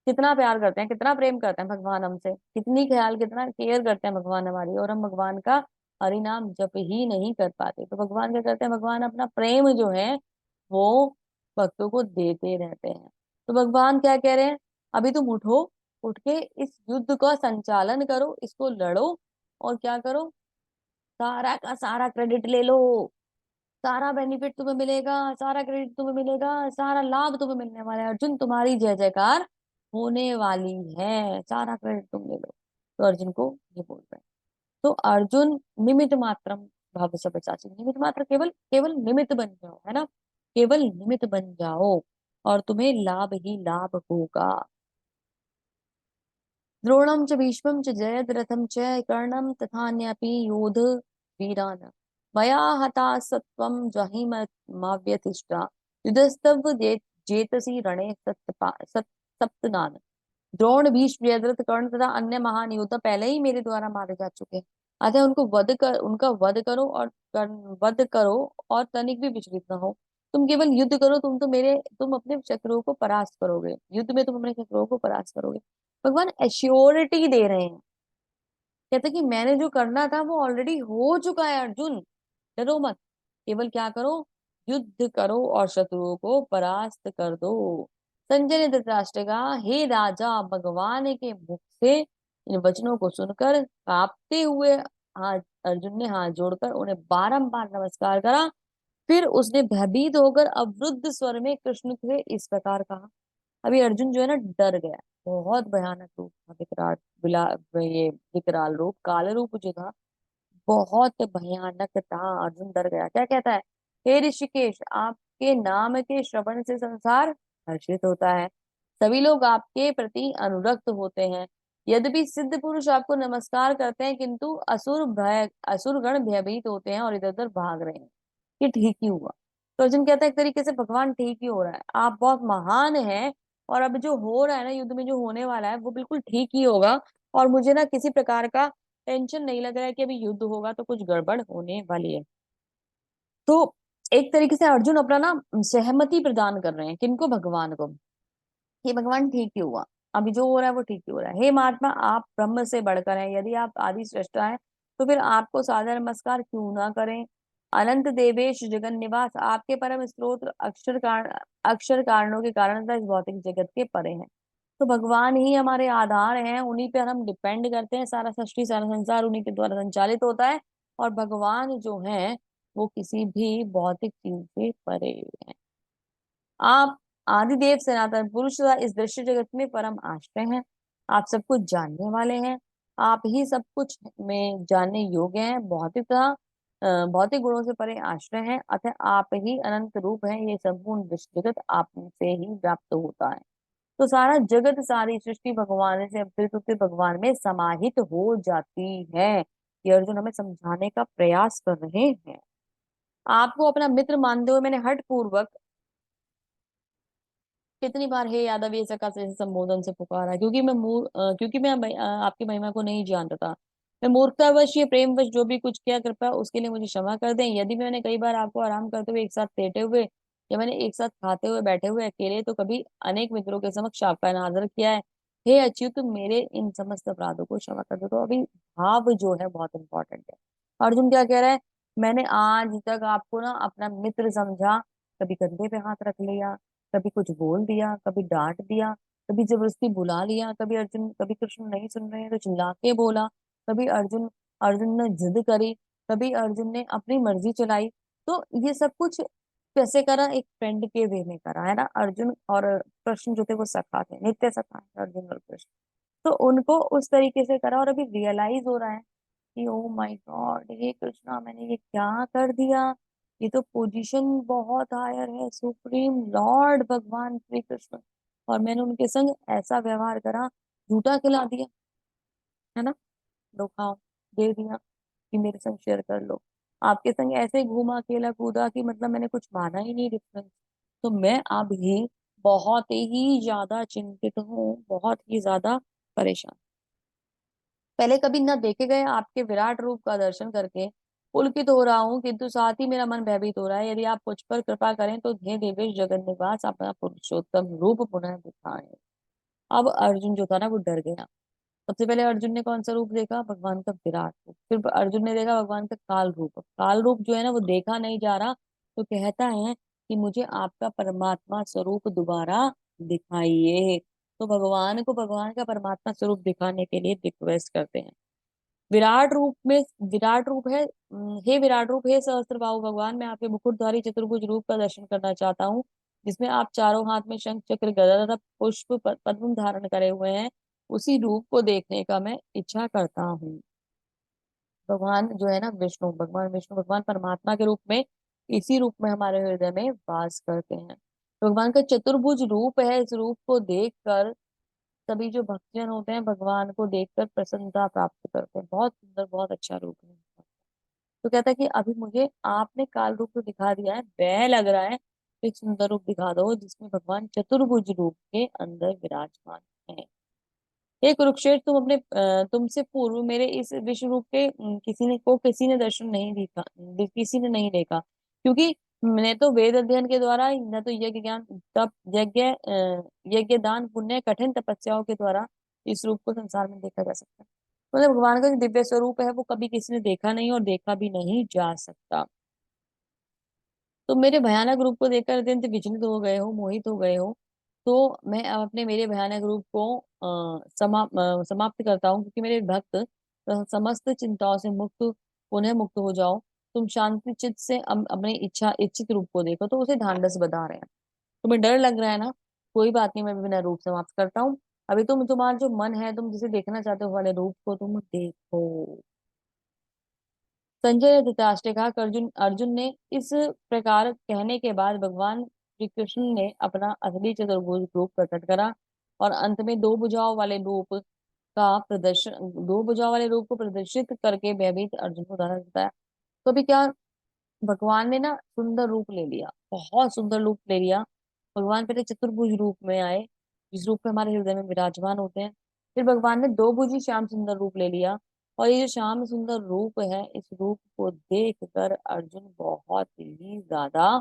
कितना प्यार करते हैं, कितना प्रेम करते हैं भगवान हमसे, कितनी ख्याल, कितना केयर करते हैं भगवान हमारी, और हम भगवान का हरि नाम जप ही नहीं कर पाते। तो भगवान क्या करते हैं, भगवान अपना प्रेम जो है वो भक्तों को देते रहते हैं। तो भगवान क्या कह रहे हैं, अभी तुम उठो, उठ के इस युद्ध का संचालन करो, इसको लड़ो, और क्या करो, सारा का सारा क्रेडिट ले लो, सारा बेनिफिट तुम्हें मिलेगा, सारा क्रेडिट तुम्हें मिलेगा, सारा लाभ तुम्हें मिलने वाला है अर्जुन, तुम्हारी जय जयकार होने वाली है, सारा क्रेडिट तुम ले लो। तो अर्जुन को ये बोल रहे हैं। तो अर्जुन निमित्त मात्रम भव सव्यसाची, निमित्त मात्र, केवल केवल निमित्त बन जाओ, है ना, केवल निमित्त बन जाओ और तुम्हें लाभ ही लाभ होगा। द्रोणम च भीष्मं च जयद्रथं च कर्णं तथान्यपि योध वीरान् मया हता सत्वं जहिमाव्यथिष्ठा युधस्तव जेतसि रणे सप्तनान। द्रोण भीष्म जयद्रथ कर्ण तथा अन्य महान योद्धा पहले ही मेरे द्वारा मारे जा चुके हैं, अतः उनको वध कर, उनका वध करो और वध करो और तनिक भी विचलित न हो। तुम केवल युद्ध करो, तुम अपने शत्रुओं को परास्त करोगे, युद्ध में तुम अपने शत्रुओं को परास्त करोगे। भगवान एश्योरिटी दे रहे हैं, कहते कि मैंने जो करना था वो ऑलरेडी हो चुका है अर्जुन, डरो मत, केवल क्या करो, युद्ध करो और शत्रुओं को परास्त कर दो। संजय ने धृतराष्ट्र का, हे राजा, भगवान के मुख से इन वचनों को सुनकर कांपते हुए हाथ, अर्जुन ने हाथ जोड़कर उन्हें बारंबार नमस्कार करा। फिर उसने भयभीत होकर अवरुद्ध स्वर में कृष्ण से इस प्रकार कहा। अभी अर्जुन जो है ना डर गया, बहुत भयानक रूप था, विकराल, बिला ये विकराल रूप, काल रूप जो था बहुत भयानक था। अर्जुन डर गया, क्या कहता है, हे ऋषिकेश, आपके नाम के श्रवण से संसार हर्षित होता है, सभी लोग आपके प्रति अनुरक्त होते हैं। यद्यपि सिद्ध पुरुष आपको नमस्कार करते हैं, किंतु असुर गण भयभीत होते हैं और इधर उधर भाग रहे हैं। ये ठीक ही हुआ। तो अर्जुन कहता है एक तरीके से भगवान ठीक ही हो रहा है, आप बहुत महान हैं, और अब जो हो रहा है ना युद्ध में, जो होने वाला है वो बिल्कुल ठीक ही होगा, और मुझे ना किसी प्रकार का टेंशन नहीं लग रहा है कि अभी युद्ध होगा तो कुछ गड़बड़ होने वाली है। तो एक तरीके से अर्जुन अपना ना सहमति प्रदान कर रहे हैं, किनको, भगवान को। ये भगवान ठीक ही हुआ, अभी जो हो रहा है वो ठीक ही हो रहा है। हे महात्मा, आप ब्रह्म से बढ़कर हैं, यदि आप आदि सृष्टा हैं तो फिर आपको सादर नमस्कार क्यों ना करें। अनंत देवेश जगन निवास, आपके परम स्रोत अक्षर कारणों के कारण तथा इस भौतिक जगत के परे हैं। तो भगवान ही हमारे आधार हैं, उन्हीं पे हम डिपेंड करते हैं, सारा सृष्टि सारा संसार उन्हीं के द्वारा संचालित होता है। और भगवान जो है वो किसी भी भौतिक चीज से परे है। आप आदिदेव सनातन पुरुष तथा इस दृश्य जगत में परम आश्रय हैं, आप सब कुछ जानने वाले हैं, आप ही सब कुछ में जानने योग्य हैं, भौतिक तथा भौतिक गुणों से परे आश्रय हैं, अतः आप ही अनंत रूप हैं, ये संपूर्ण विश्व जगत आप से ही व्याप्त होता है। तो सारा जगत, सारी सृष्टि भगवान से अवतरित होकर भगवान में समाहित हो जाती है। ये अर्जुन हमें समझाने का प्रयास कर रहे हैं। आपको अपना मित्र मानते हुए मैंने हठ पूर्वक कितनी बार हे यादव ये सका से संबोधन से पुकारा, क्योंकि मैं आपकी महिमा को नहीं जानता था। मैं मूर्खतावश या प्रेमवश जो भी कुछ किया, कृपया उसके लिए मुझे क्षमा कर दें। यदि मैंने कई बार आपको आराम करते हुए, एक साथ लेटे हुए, या मैंने एक साथ खाते हुए, बैठे हुए, अकेले, तो कभी अनेक मित्रों के समक्ष आपका अनादर किया है, हे अच्युत, मेरे इन समस्त अपराधों को क्षमा कर दो। तो अभी भाव जो है बहुत इंपॉर्टेंट है। अर्जुन क्या कह रहा है, मैंने आज तक आपको ना अपना मित्र समझा, कभी कंधे पे हाथ रख लिया, कभी कुछ बोल दिया, कभी डांट दिया, कभी जबरदस्ती बुला लिया, कभी कृष्ण नहीं सुन रहे हैं तो चिल्ला के बोला, कभी अर्जुन अर्जुन ने जिद करी, कभी अर्जुन ने अपनी मर्जी चलाई। तो ये सब कुछ कैसे करा, एक फ्रेंड के वे में करा, है ना। अर्जुन और कृष्ण जो थे वो सखा थे, नित्य सखा है अर्जुन और कृष्ण। तो उनको उस तरीके से करा, और अभी रियलाइज हो रहा है कि ओ माय गॉड, हे कृष्णा, मैंने ये क्या कर दिया, ये तो पोजीशन बहुत हायर है, सुप्रीम लॉर्ड भगवान श्री कृष्ण, और मैंने उनके संग ऐसा व्यवहार करा, झूठा खिला दिया, है ना, लो खाओ, दे दिया कि मेरे संग शेयर कर लो, आपके संग ऐसे घूमा, खेला कूदा कि मतलब मैंने कुछ माना ही नहीं डिफरेंस। तो मैं अभी बहुत ही ज्यादा चिंतित हूँ, बहुत ही ज्यादा परेशान। पहले कभी न देखे गए आपके विराट रूप का दर्शन करके पुलकित हो रहा हूँ, किंतु साथ ही मेरा मन भयभीत हो रहा है। यदि आप मुझ पर कृपा करें तो हे देवेश जगन निवास अपना पुरुषोत्तम रूप पुनः दिखाएं। अब अर्जुन जो था ना वो डर गया। सबसे पहले अर्जुन ने कौन सा रूप देखा? भगवान का विराट रूप। फिर अर्जुन ने देखा भगवान का काल रूप। काल रूप जो है ना वो देखा नहीं जा रहा, तो कहता है कि मुझे आपका परमात्मा स्वरूप दोबारा दिखाइए। तो भगवान को भगवान का परमात्मा स्वरूप दिखाने के लिए रिक्वेस्ट करते हैं। विराट रूप में, विराट रूप है, हे विराट रूप, हे सहस्त्रबाहु भगवान, मैं आपके मुकुटधारी चतुर्भुज रूप का दर्शन करना चाहता हूँ, जिसमें आप चारों हाथ में शंख चक्र गदा तथा पुष्प पद्म धारण करे हुए हैं। उसी रूप को देखने का मैं इच्छा करता हूँ। भगवान जो है ना विष्णु, भगवान विष्णु, भगवान परमात्मा के रूप में इसी रूप में हमारे हृदय में वास करते हैं। भगवान का चतुर्भुज रूप है। इस रूप को देखकर सभी जो भक्तजन होते हैं भगवान को देखकर प्रसन्नता प्राप्त करते हैं। बहुत सुंदर, बहुत अच्छा रूप है। तो कहता है कि अभी मुझे आपने काल रूप तो दिखा दिया है, वह लग रहा है तो एक सुंदर रूप दिखा दो जिसमें भगवान चतुर्भुज रूप के अंदर विराजमान है। हे कुरुक्षेत्र, तुमसे पूर्व मेरे इस विश्व रूप के किसी ने दर्शन नहीं दिखा, किसी ने नहीं देखा, क्योंकि मैंने तो वेद अध्ययन के द्वारा, न तो यज्ञ ज्ञान तप यज्ञ दान पुण्य कठिन तपस्याओं के द्वारा इस रूप को संसार में देखा जा सकता है। मतलब भगवान का जो दिव्य स्वरूप है वो कभी किसी ने देखा नहीं और देखा भी नहीं जा सकता। तुम मेरे भयानक रूप को देखकर अत्यंत विचलित हो गए हो, मोहित हो गए हो। तो मैं अब अपने मेरे भयानक रूप को समाप्त करता हूँ, क्योंकि मेरे भक्त समस्त चिंताओं से मुक्त, पुनः मुक्त हो जाओ। तुम शांति चित्त से अपने इच्छा इच्छित रूप को देखो। तो उसे ढांढस बता रहे हैं। तुम्हें डर लग रहा है ना? कोई बात नहीं, मैं भी मेरा रूप समाप्त करता हूँ। अभी तुम्हारा जो मन है, तुम जिसे देखना चाहते हो वाले रूप को तुम देखो। संजय ने धृतराष्ट्र ने कहा कि अर्जुन अर्जुन ने इस प्रकार कहने के बाद भगवान श्री कृष्ण ने अपना असली चतुर्भुज रूप प्रकट करा और अंत में दो भुजाओं वाले रूप को प्रदर्शित करके भयभीत अर्जुन को धरा देता है। तो अभी क्या, भगवान ने ना सुंदर रूप ले लिया, बहुत सुंदर रूप ले लिया। भगवान पहले चतुर्भुज रूप में आए, जिस रूप में हमारे हृदय में विराजमान होते हैं। फिर भगवान ने दो भुजी श्याम सुंदर रूप ले लिया। और ये जो श्याम सुंदर रूप है, इस रूप को देख कर अर्जुन बहुत ही ज्यादा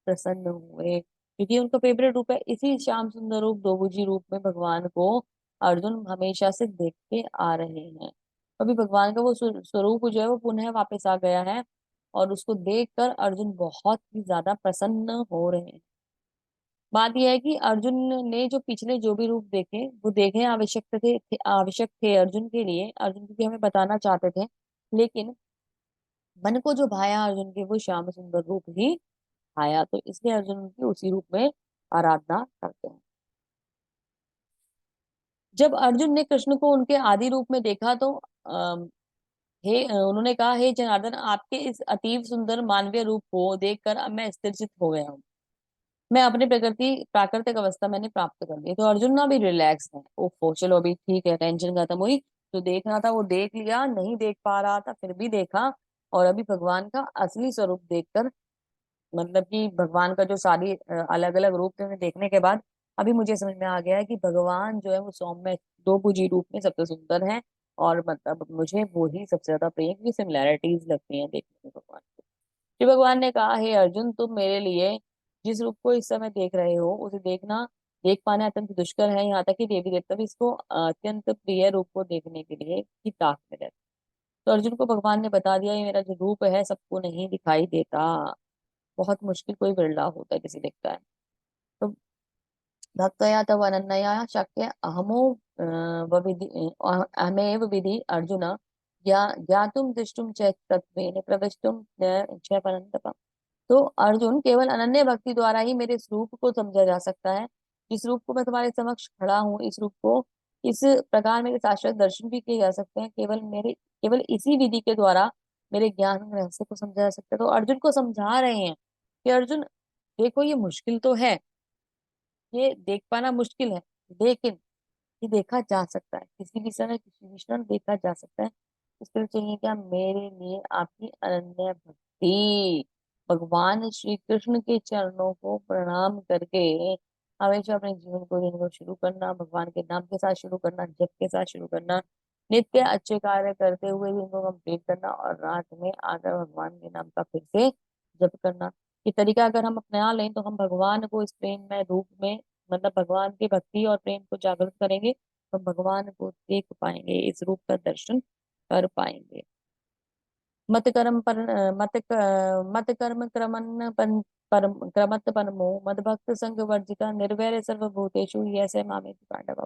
प्रसन्न हुए, क्योंकि उनका फेवरेट रूप है। इसी श्याम सुंदर रूप दोभुजी रूप में भगवान को अर्जुन हमेशा से देखते आ रहे हैं। अभी भगवान का वो स्वरूप जो है वो पुनः वापस आ गया है, और उसको देखकर अर्जुन बहुत ही ज्यादा प्रसन्न हो रहे हैं। बात यह है कि अर्जुन ने जो पिछले जो भी रूप देखे वो देखने आवश्यक थे अर्जुन के लिए, अर्जुन क्योंकि हमें बताना चाहते थे। लेकिन मन को जो भाया अर्जुन के, वो श्याम सुंदर रूप ही आया, तो इसलिए अर्जुन उनकी उसी रूप में आराधना करते हैं। जब अर्जुन ने कृष्ण को उनके आदि रूप में देखा तो उन्होंने कहा, हे जनार्दन, आपके इस अतीव सुंदर मानवीय रूप को देखकर अब मैं स्थिरचित हो गया हूँ। मैं अपनी प्रकृति प्राकृतिक अवस्था मैंने प्राप्त कर ली। तो अर्जुन ना भी रिलैक्स है। ओफो, चलो अभी ठीक है, टेंशन खत्म हुई। जो देखना था वो देख लिया, नहीं देख पा रहा था फिर भी देखा। और अभी भगवान का असली स्वरूप देखकर, मतलब कि भगवान का जो सारी अलग अलग रूप थे उन्हें देखने के बाद अभी मुझे समझ में आ गया है कि भगवान जो है वो सौम्य दो भुजी रूप में सबसे सुंदर है। और मतलब मुझे वो ही सबसे ज्यादा प्रिय है, क्योंकि सिमिलैरिटीज लगती हैं देखने में भगवान को। फिर भगवान ने कहा, हे अर्जुन, तुम मेरे लिए जिस रूप को इस समय देख रहे हो उसे देख पाना अत्यंत दुष्कर है। यहाँ तक कि देवी देवता भी इसको अत्यंत प्रिय रूप को देखने के लिए की ताक में रहते हैं। तो अर्जुन को भगवान ने बता दिया, ये मेरा जो रूप है सबको नहीं दिखाई देता। बहुत मुश्किल, कोई बिरला होता है किसी दिखता है। तो भक्तया तव अनन्या शक्य अहमेव विधि अर्जुन ज्ञातुम दृष्टुम च तत्वेन प्रविष्टुम च परन्तप। तो अर्जुन, केवल अनन्य भक्ति द्वारा ही मेरे इस रूप को समझा जा सकता है। जिस रूप को मैं तुम्हारे समक्ष खड़ा हूँ, इस रूप को इस प्रकार मेरे साक्षात दर्शन भी किए जा सकते हैं। केवल इसी विधि के द्वारा मेरे ज्ञान रहस्य को समझा जा सकता है। तो अर्जुन को समझा रहे हैं कि अर्जुन देखो, ये मुश्किल तो है, ये देख पाना मुश्किल है, लेकिन ये देखा जा सकता है, किसी भी समय किसी भी क्षण देखा जा सकता है। इसके लिए चाहिए क्या? मेरे लिए आपकी अनन्य भक्ति। भगवान श्री कृष्ण के चरणों को प्रणाम करके हमेशा अपने जीवन को दिन को शुरू करना, भगवान के नाम के साथ शुरू करना, जप के साथ शुरू करना। नित्य अच्छे कार्य करते हुए भी इनको कंप्लीट करना, और रात में आकर भगवान के नाम का फिर से जप करना। ये तरीका अगर हम अपना लें तो हम भगवान को इस प्रेम में रूप में, मतलब भगवान की भक्ति और प्रेम को जागृत करेंगे, तो हम भगवान को देख पाएंगे, इस रूप का दर्शन कर पाएंगे। मत कर्म पर मत कर्म क्रमन परम क्रमत परमो मद भक्त संग वर्जिता निर्वैर सर्वभूतेषु ऐसे मामेति पांडव।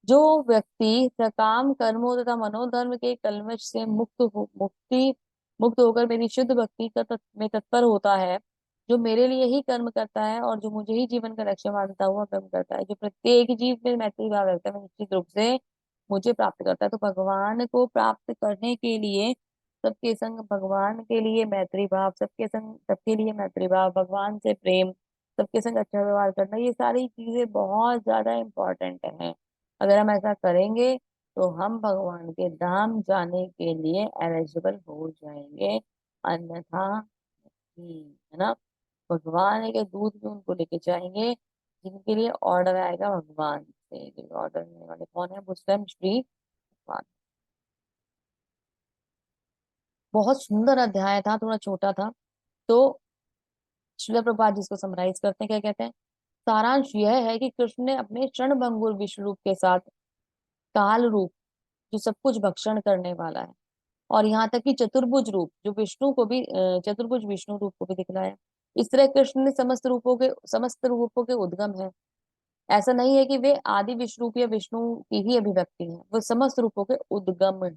जो व्यक्ति सकाम कर्मों तथा मनोधर्म के कल्मश से मुक्त होकर मेरी शुद्ध भक्ति में तत्पर होता है, जो मेरे लिए ही कर्म करता है और जो मुझे ही जीवन का लक्ष्य मानता हुआ कर्म करता है, जो प्रत्येक जीव में मैत्री भाव रखता है, वह निश्चित रूप से मुझे प्राप्त करता है। तो भगवान को प्राप्त करने के लिए सबके संग भगवान के लिए मैत्री भाव, सबके संग सबके लिए मैत्री भाव, भगवान से प्रेम, सबके संग अच्छा व्यवहार करना, ये सारी चीजें बहुत ज्यादा इंपॉर्टेंट हैं। अगर हम ऐसा करेंगे तो हम भगवान के धाम जाने के लिए एलिजिबल हो जाएंगे, अन्यथा नहीं, है ना। भगवान के दूत भी उनको लेके जाएंगे जिनके लिए ऑर्डर आएगा भगवान से। ऑर्डर देने वाले कौन है? वो स्वयं श्री भगवान। बहुत सुंदर अध्याय था, थोड़ा छोटा था। तो श्रील प्रभुपाद जिसको समराइज करते हैं, क्या कहते हैं? सारांश यह है कि कृष्ण ने अपने क्षणभंगुर विश्व रूप के साथ काल रूप, जो सब कुछ भक्षण करने वाला है, और यहाँ तक कि चतुर्भुज रूप, जो विष्णु को भी चतुर्भुज विष्णु रूप को भी दिखलाया। इस तरह कृष्ण ने समस्त रूपों के उद्गम है। ऐसा नहीं है कि वे आदि विश्व रूप या विष्णु की ही अभिव्यक्ति है, वो समस्त रूपों के उद्गम है।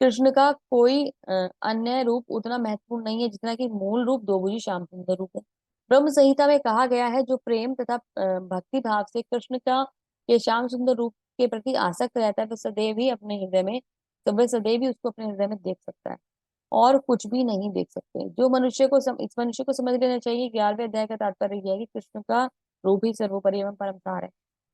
कृष्ण का कोई अन्य रूप उतना महत्वपूर्ण नहीं है जितना कि मूल रूप दोभुजी श्याम सुंदर रूप है। ब्रह्म संहिता में कहा गया है, जो प्रेम तथा भक्ति भाव से कृष्ण का ये श्याम सुंदर रूप के प्रति आसक्त रहता है, वह सदैव ही अपने हृदय में, तो वह सदैव ही उसको अपने हृदय में देख सकता है, और कुछ भी नहीं देख सकते। जो इस मनुष्य को समझ लेना चाहिए, 11वें अध्याय का तात्पर्य यह है कि कृष्ण का रूप ही सर्वोपरि एवं परम सार है।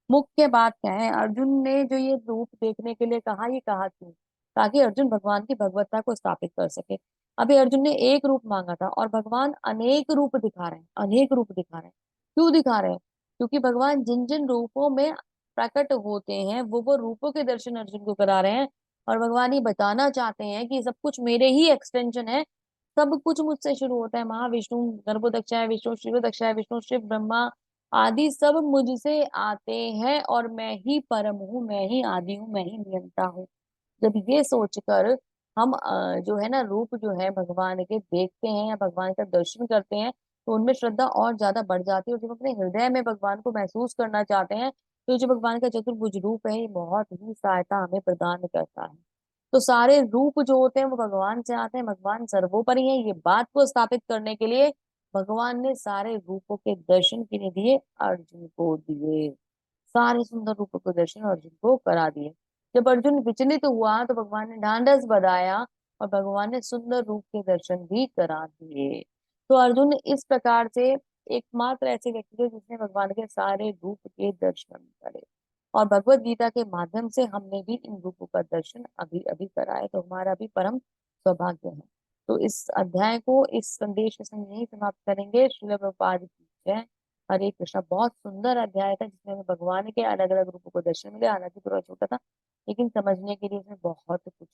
मुख्य बात क्या है? अर्जुन ने जो ये रूप देखने के लिए कहा, ये कहा क्यों? ताकि अर्जुन भगवान की भगवत्ता को स्थापित कर सके। अभी अर्जुन ने एक रूप मांगा था और भगवान अनेक रूप दिखा रहे हैं, अनेक रूप दिखा रहे हैं। क्यों दिखा रहे हैं? क्योंकि भगवान जिन जिन रूपों में प्रकट होते हैं, वो रूपों के दर्शन अर्जुन को करा रहे हैं। और भगवान ये बताना चाहते हैं कि सब कुछ मेरे ही एक्सटेंशन है, सब कुछ मुझसे शुरू होता है। महाविष्णु गर्भोदक्ष है, विष्णु शिरोदक्ष है, विष्णु शिव ब्रह्मा आदि सब मुझसे आते हैं, और मैं ही परम हूँ, मैं ही आदि हूँ, मैं ही नियंता हूँ। जब ये सोचकर हम जो है ना रूप जो है भगवान के देखते हैं या भगवान का दर्शन करते हैं, तो उनमें श्रद्धा और ज्यादा बढ़ जाती है। और जब अपने हृदय में भगवान को महसूस करना चाहते हैं, तो ये जो भगवान का चतुर्भुज रूप है, ये बहुत ही सहायता हमें प्रदान करता है। तो सारे रूप जो होते हैं वो भगवान से आते हैं, भगवान सर्वोपरि है, ये बात को स्थापित करने के लिए भगवान ने सारे रूपों के दर्शन के लिए दिए, अर्जुन को दिए। सारे सुंदर रूपों के दर्शन अर्जुन को करा दिए। जब अर्जुन विचलित हुआ तो भगवान ने ढांढस बंधाया, और भगवान ने सुंदर रूप के दर्शन भी करा दिए। तो अर्जुन इस प्रकार से एकमात्र ऐसे व्यक्ति थे जिसने भगवान के सारे रूप के दर्शन करे। और भगवत गीता के माध्यम से हमने भी इन रूपों का दर्शन अभी अभी करा है, तो हमारा भी परम सौभाग्य है। तो इस अध्याय को इस संदेश के संग यही समाप्त करेंगे। श्रील प्रभुपाद की जय। हरे कृष्णा। बहुत सुंदर अध्याय था जिसमें हमें भगवान के अलग अलग रूपों को दर्शन मिले। हालांकि थोड़ा छोटा था, लेकिन समझने के लिए इसमें बहुत कुछ।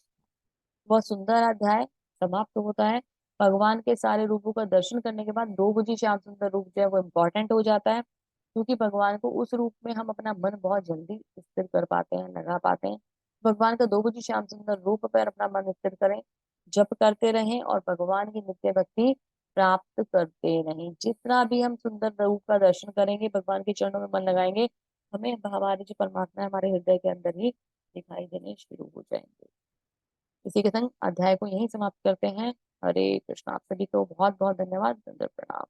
बहुत सुंदर अध्याय समाप्त होता है। भगवान के सारे रूपों का दर्शन करने के बाद दो भुजी श्याम सुंदर रूप जो है वो इम्पोर्टेंट हो जाता है, क्योंकि भगवान को उस रूप में हम अपना मन बहुत जल्दी स्थिर कर पाते हैं, लगा पाते हैं। भगवान का दो भुजी श्याम सुंदर रूप पर अपना मन स्थिर करें, जप करते रहें और भगवान की नित्य भक्ति प्राप्त करते रहें। जितना भी हम सुंदर रूप का दर्शन करेंगे, भगवान के चरणों में मन लगाएंगे, हमें हमारे जो परमात्मा है हमारे हृदय के अंदर ही दिखाई देने शुरू हो जाएंगे। इसी के संग अध्याय को यहीं समाप्त करते हैं। हरे कृष्ण। आप सभी को बहुत बहुत धन्यवाद। प्रणाम।